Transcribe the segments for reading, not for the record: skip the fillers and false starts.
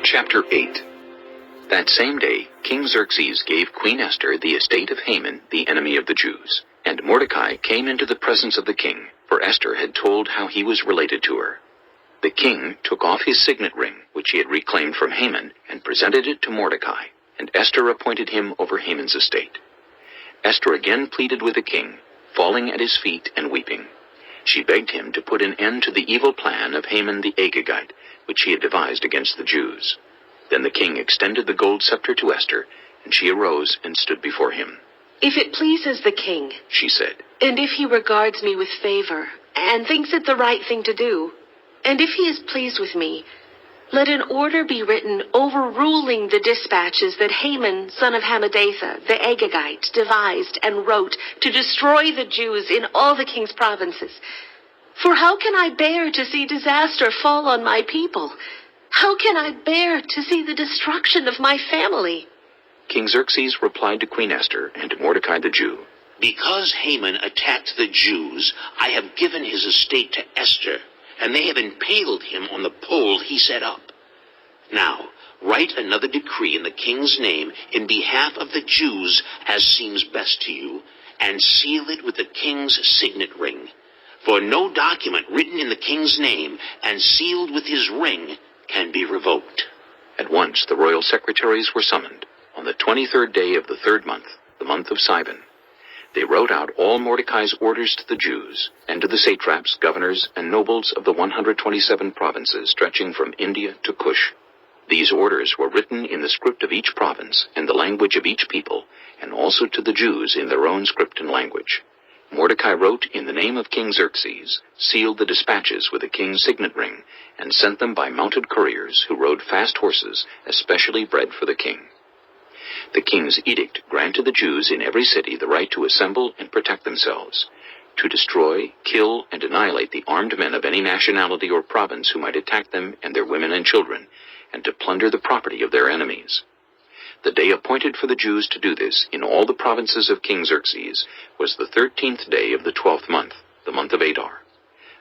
Chapter 8. That same day, King Xerxes gave Queen Esther the estate of Haman, the enemy of the Jews. And Mordecai came into the presence of the king, for Esther had told how he was related to her. The king took off his signet ring, which he had reclaimed from Haman, and presented it to Mordecai, and Esther appointed him over Haman's estate. Esther again pleaded with the king, falling at his feet and weeping. She begged him to put an end to the evil plan of Haman the Agagite, which he had devised against the Jews. Then the king extended the gold scepter to Esther, and she arose and stood before him. "If it pleases the king," she said, "and if he regards me with favor, and thinks it the right thing to do, and if he is pleased with me, let an order be written overruling the dispatches that Haman, son of Hammedatha, the Agagite, devised and wrote to destroy the Jews in all the king's provinces. For how can I bear to see disaster fall on my people? How can I bear to see the destruction of my family?" King Xerxes replied to Queen Esther and to Mordecai the Jew, "Because Haman attacked the Jews, I have given his estate to Esther, and they have impaled him on the pole he set up. Now, write another decree in the king's name in behalf of the Jews as seems best to you, and seal it with the king's signet ring. For no document written in the king's name and sealed with his ring can be revoked." At once the royal secretaries were summoned, on the 23rd day of the 3rd month, the month of Sivan. They wrote out all Mordecai's orders to the Jews, and to the satraps, governors, and nobles of the 127 provinces stretching from India to Cush. These orders were written in the script of each province and the language of each people, and also to the Jews in their own script and language. Mordecai wrote in the name of King Xerxes, sealed the dispatches with the king's signet ring, and sent them by mounted couriers who rode fast horses, especially bred for the king. The king's edict granted the Jews in every city the right to assemble and protect themselves, to destroy, kill, and annihilate the armed men of any nationality or province who might attack them and their women and children, and to plunder the property of their enemies. The day appointed for the Jews to do this in all the provinces of King Xerxes was the 13th day of the 12th month, the month of Adar.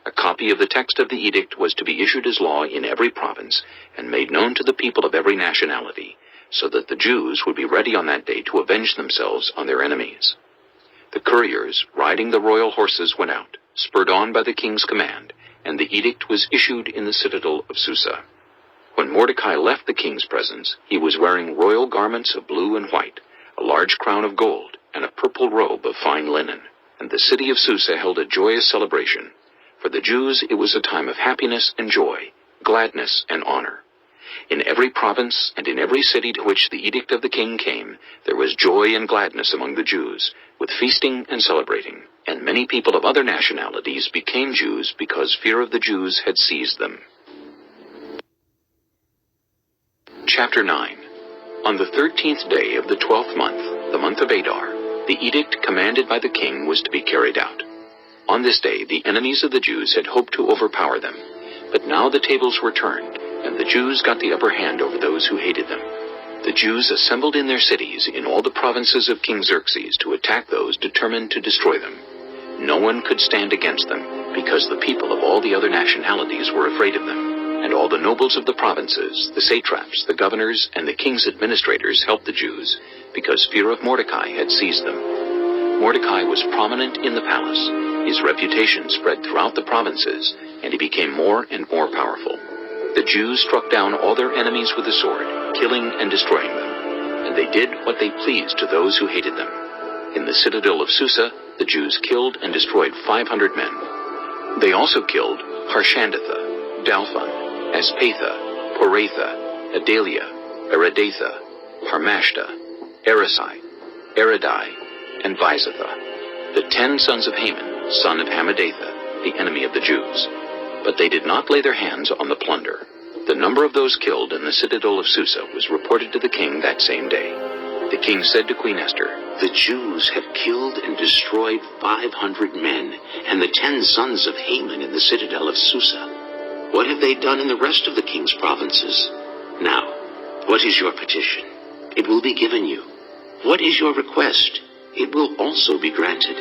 A copy of the text of the edict was to be issued as law in every province and made known to the people of every nationality, so that the Jews would be ready on that day to avenge themselves on their enemies. The couriers, riding the royal horses, went out, spurred on by the king's command, and the edict was issued in the citadel of Susa. When Mordecai left the king's presence, he was wearing royal garments of blue and white, a large crown of gold, and a purple robe of fine linen. And the city of Susa held a joyous celebration. For the Jews it was a time of happiness and joy, gladness and honor. In every province and in every city to which the edict of the king came, there was joy and gladness among the Jews, with feasting and celebrating. And many people of other nationalities became Jews because fear of the Jews had seized them. Chapter 9. On the 13th day of the 12th month, the month of Adar, the edict commanded by the king was to be carried out. On this day, the enemies of the Jews had hoped to overpower them, but now the tables were turned, and the Jews got the upper hand over those who hated them. The Jews assembled in their cities in all the provinces of King Xerxes to attack those determined to destroy them. No one could stand against them, because the people of all the other nationalities were afraid of them. And all the nobles of the provinces, the satraps, the governors, and the king's administrators helped the Jews, because fear of Mordecai had seized them. Mordecai was prominent in the palace. His reputation spread throughout the provinces, and he became more and more powerful. The Jews struck down all their enemies with the sword, killing and destroying them, and they did what they pleased to those who hated them. In the citadel of Susa, the Jews killed and destroyed 500 men. They also killed Harshandatha, Dalphon, Aspatha, Poratha, Adalia, Aridatha, Harmashta, Erisai, Eridai, and Vizatha, the 10 sons of Haman, son of Hammedatha, the enemy of the Jews. But they did not lay their hands on the plunder. The number of those killed in the citadel of Susa was reported to the king that same day. The king said to Queen Esther, "The Jews have killed and destroyed 500 men, and the 10 sons of Haman in the citadel of Susa. What have they done in the rest of the king's provinces? Now, what is your petition? It will be given you. What is your request? It will also be granted."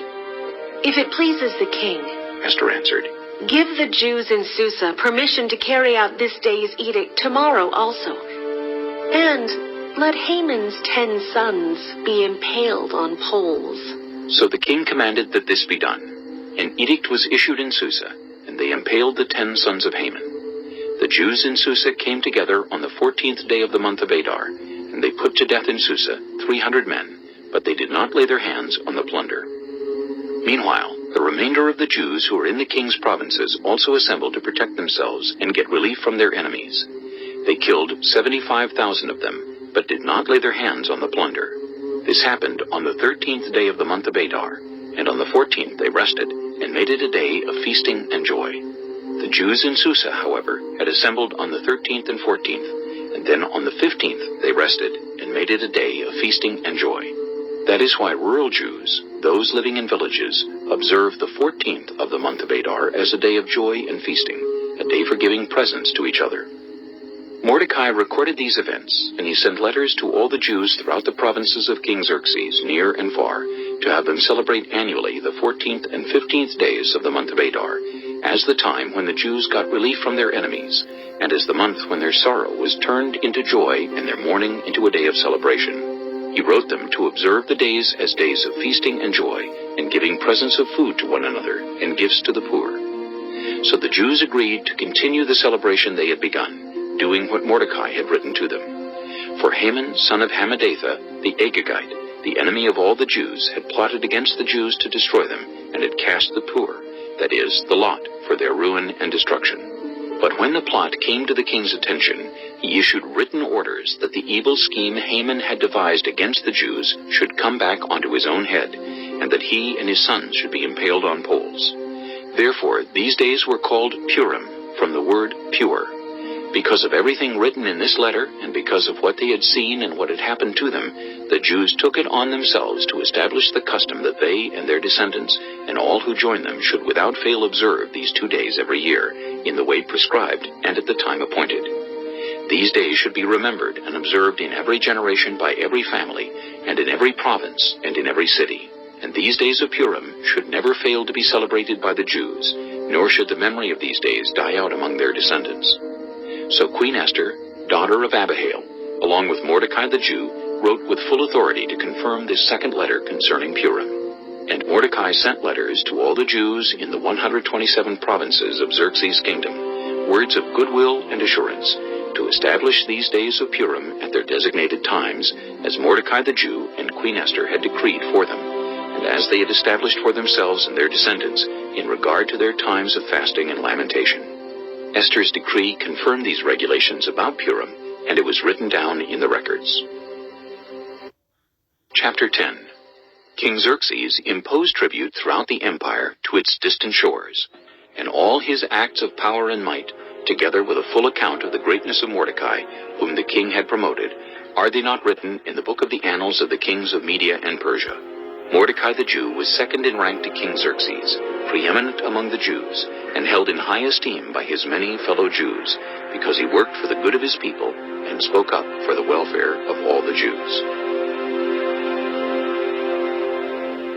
"If it pleases the king," Esther answered, "give the Jews in Susa permission to carry out this day's edict tomorrow also, And let Haman's 10 sons be impaled on poles. So the king commanded that this be done. An edict was issued in Susa, and they impaled the 10 sons of Haman. The Jews in Susa came together on the 14th day of the month of Adar, and they put to death in Susa 300 men, but they did not lay their hands on the plunder. Meanwhile, the remainder of the Jews who were in the king's provinces also assembled to protect themselves and get relief from their enemies. They killed 75,000 of them, but did not lay their hands on the plunder. This happened on the 13th day of the month of Adar, and on the 14th they rested, and made it a day of feasting and joy. The Jews in Susa, however, had assembled on the 13th and 14th, and then on the 15th they rested, and made it a day of feasting and joy. That is why rural Jews, those living in villages, observe the 14th of the month of Adar as a day of joy and feasting, a day for giving presents to each other. Mordecai recorded these events, and he sent letters to all the Jews throughout the provinces of King Xerxes, near and far, to have them celebrate annually the 14th and 15th days of the month of Adar, as the time when the Jews got relief from their enemies, and as the month when their sorrow was turned into joy and their mourning into a day of celebration. He wrote them to observe the days as days of feasting and joy, and giving presents of food to one another, and gifts to the poor. So the Jews agreed to continue the celebration they had begun, doing what Mordecai had written to them. For Haman, son of Hammedatha, the Agagite, the enemy of all the Jews, had plotted against the Jews to destroy them, and had cast the poor, that is, the lot, for their ruin and destruction. But when the plot came to the king's attention, he issued written orders that the evil scheme Haman had devised against the Jews should come back onto his own head, and that he and his sons should be impaled on poles. Therefore, these days were called Purim, from the word pure. Because of everything written in this letter, and because of what they had seen and what had happened to them, the Jews took it on themselves to establish the custom that they and their descendants and all who join them should without fail observe these 2 days every year, in the way prescribed and at the time appointed. These days should be remembered and observed in every generation by every family, and in every province and in every city. And these days of Purim should never fail to be celebrated by the Jews, nor should the memory of these days die out among their descendants. So Queen Esther, daughter of Abihail, along with Mordecai the Jew, wrote with full authority to confirm this second letter concerning Purim. And Mordecai sent letters to all the Jews in the 127 provinces of Xerxes' kingdom, words of goodwill and assurance, to establish these days of Purim at their designated times, as Mordecai the Jew and Queen Esther had decreed for them, and as they had established for themselves and their descendants in regard to their times of fasting and lamentation. Esther's decree confirmed these regulations about Purim, and it was written down in the records. Chapter 10. King Xerxes imposed tribute throughout the empire to its distant shores, and all his acts of power and might, together with a full account of the greatness of Mordecai, whom the king had promoted, are they not written in the book of the annals of the kings of Media and Persia? Mordecai the Jew was second in rank to King Xerxes, preeminent among the Jews, and held in high esteem by his many fellow Jews, because he worked for the good of his people and spoke up for the welfare of all the Jews.